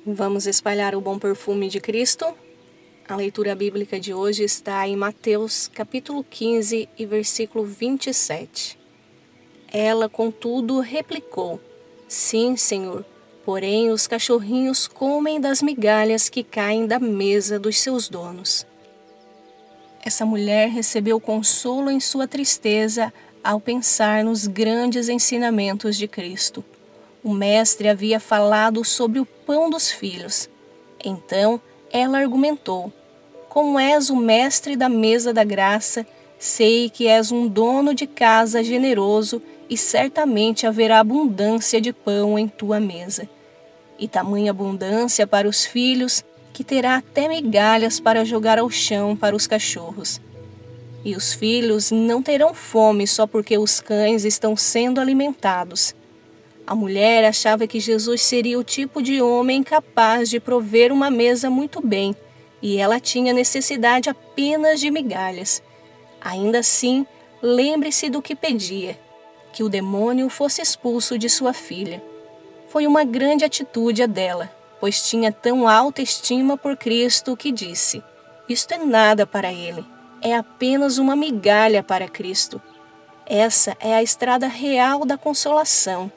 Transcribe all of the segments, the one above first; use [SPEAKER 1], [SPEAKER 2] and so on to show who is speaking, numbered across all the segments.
[SPEAKER 1] Vamos espalhar o bom perfume de Cristo? A leitura bíblica de hoje está em Mateus, capítulo 15 e versículo 27. Ela, contudo, replicou: Sim, Senhor, porém os cachorrinhos comem das migalhas que caem da mesa dos seus donos. Essa mulher recebeu consolo em sua tristeza ao pensar nos grandes ensinamentos de Cristo. O mestre havia falado sobre o pão dos filhos. Então ela argumentou: Como és o mestre da mesa da graça, sei que és um dono de casa generoso e certamente haverá abundância de pão em tua mesa. E tamanha abundância para os filhos, que terá até migalhas para jogar ao chão para os cachorros. E os filhos não terão fome só porque os cães estão sendo alimentados. A mulher achava que Jesus seria o tipo de homem capaz de prover uma mesa muito bem, e ela tinha necessidade apenas de migalhas. Ainda assim, lembre-se do que pedia: que o demônio fosse expulso de sua filha. Foi uma grande atitude a dela, pois tinha tão alta estima por Cristo que disse: Isto é nada para ele, é apenas uma migalha para Cristo. Essa é a estrada real da consolação.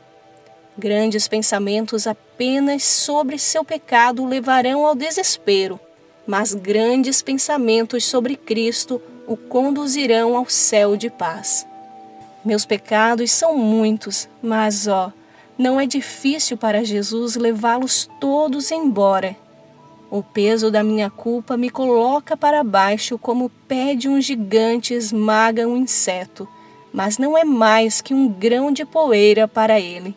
[SPEAKER 1] Grandes pensamentos apenas sobre seu pecado o levarão ao desespero, mas grandes pensamentos sobre Cristo o conduzirão ao céu de paz. Meus pecados são muitos, mas não é difícil para Jesus levá-los todos embora. O peso da minha culpa me coloca para baixo como o pé de um gigante esmaga um inseto, mas não é mais que um grão de poeira para ele,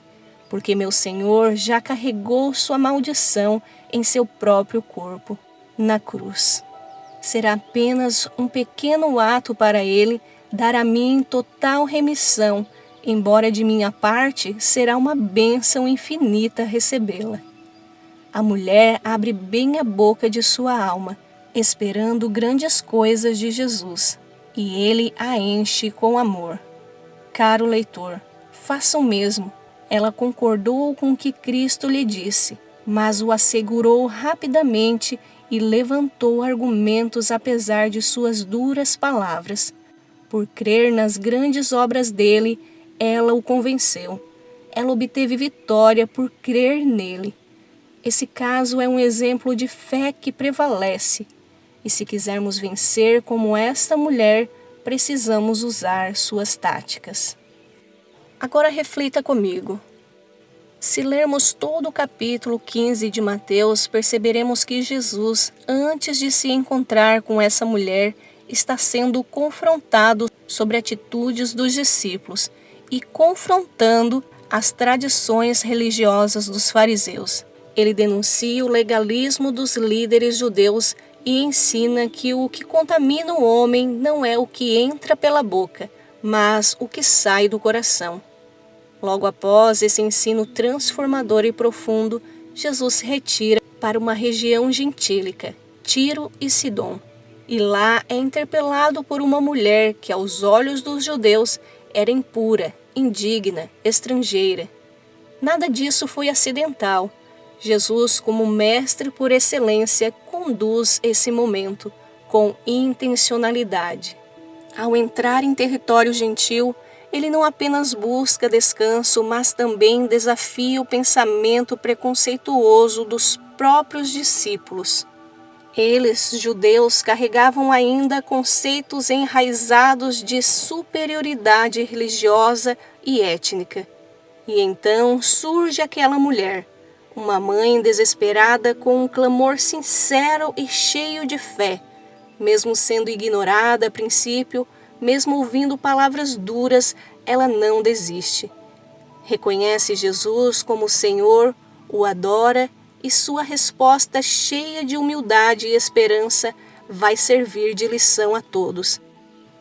[SPEAKER 1] porque meu Senhor já carregou sua maldição em seu próprio corpo, na cruz. Será apenas um pequeno ato para ele dar a mim total remissão, embora de minha parte será uma bênção infinita recebê-la. A mulher abre bem a boca de sua alma, esperando grandes coisas de Jesus, e ele a enche com amor. Caro leitor, faça o mesmo. Ela concordou com o que Cristo lhe disse, mas o assegurou rapidamente e levantou argumentos apesar de suas duras palavras. Por crer nas grandes obras dele, ela o convenceu. Ela obteve vitória por crer nele. Esse caso é um exemplo de fé que prevalece. E se quisermos vencer como esta mulher, precisamos usar suas táticas. Agora reflita comigo. Se lermos todo o capítulo 15 de Mateus, perceberemos que Jesus, antes de se encontrar com essa mulher, está sendo confrontado sobre atitudes dos discípulos e confrontando as tradições religiosas dos fariseus. Ele denuncia o legalismo dos líderes judeus e ensina que o que contamina o homem não é o que entra pela boca, mas o que sai do coração. Logo após esse ensino transformador e profundo, Jesus se retira para uma região gentílica, Tiro e Sidom. E lá é interpelado por uma mulher que, aos olhos dos judeus, era impura, indigna, estrangeira. Nada disso foi acidental. Jesus, como mestre por excelência, conduz esse momento com intencionalidade. Ao entrar em território gentil, ele não apenas busca descanso, mas também desafia o pensamento preconceituoso dos próprios discípulos. Eles, judeus, carregavam ainda conceitos enraizados de superioridade religiosa e étnica. E então surge aquela mulher, uma mãe desesperada com um clamor sincero e cheio de fé, mesmo sendo ignorada a princípio, mesmo ouvindo palavras duras, ela não desiste. Reconhece Jesus como Senhor, o adora e sua resposta cheia de humildade e esperança vai servir de lição a todos.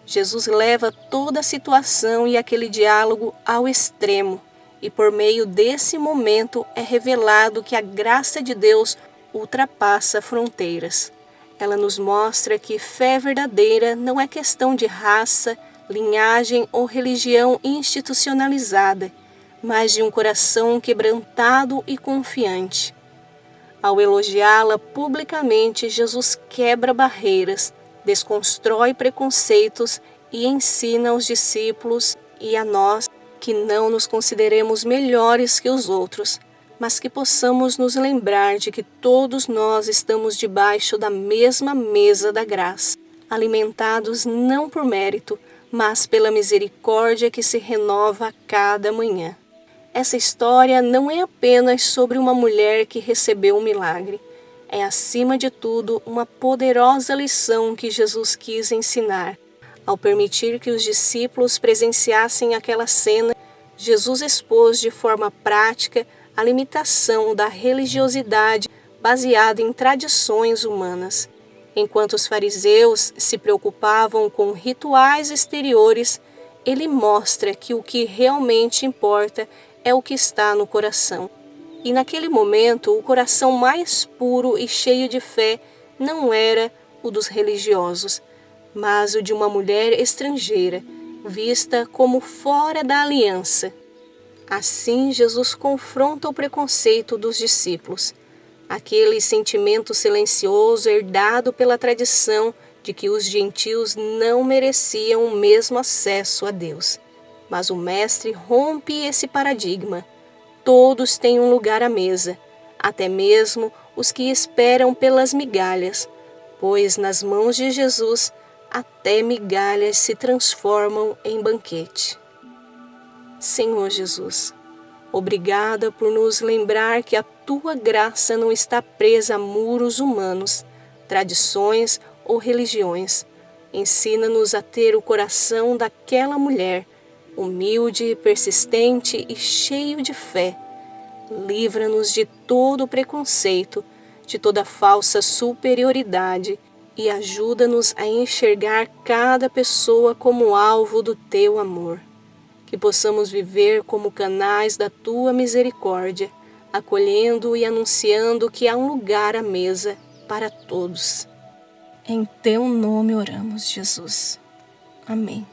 [SPEAKER 1] Jesus leva toda a situação e aquele diálogo ao extremo e por meio desse momento é revelado que a graça de Deus ultrapassa fronteiras. Ela nos mostra que fé verdadeira não é questão de raça, linhagem ou religião institucionalizada, mas de um coração quebrantado e confiante. Ao elogiá-la publicamente, Jesus quebra barreiras, desconstrói preconceitos e ensina aos discípulos e a nós que não nos consideremos melhores que os outros, mas que possamos nos lembrar de que todos nós estamos debaixo da mesma mesa da graça, alimentados não por mérito, mas pela misericórdia que se renova a cada manhã. Essa história não é apenas sobre uma mulher que recebeu um milagre. É, acima de tudo, uma poderosa lição que Jesus quis ensinar. Ao permitir que os discípulos presenciassem aquela cena, Jesus expôs de forma prática a limitação da religiosidade baseada em tradições humanas. Enquanto os fariseus se preocupavam com rituais exteriores, ele mostra que o que realmente importa é o que está no coração. E naquele momento, o coração mais puro e cheio de fé não era o dos religiosos, mas o de uma mulher estrangeira, vista como fora da aliança. Assim, Jesus confronta o preconceito dos discípulos, aquele sentimento silencioso herdado pela tradição de que os gentios não mereciam o mesmo acesso a Deus. Mas o Mestre rompe esse paradigma. Todos têm um lugar à mesa, até mesmo os que esperam pelas migalhas, pois nas mãos de Jesus até migalhas se transformam em banquete. Senhor Jesus, obrigada por nos lembrar que a Tua graça não está presa a muros humanos, tradições ou religiões. Ensina-nos a ter o coração daquela mulher, humilde, persistente e cheio de fé. Livra-nos de todo preconceito, de toda falsa superioridade e ajuda-nos a enxergar cada pessoa como alvo do Teu amor. Que possamos viver como canais da Tua misericórdia, acolhendo e anunciando que há um lugar à mesa para todos. Em Teu nome oramos, Jesus. Amém.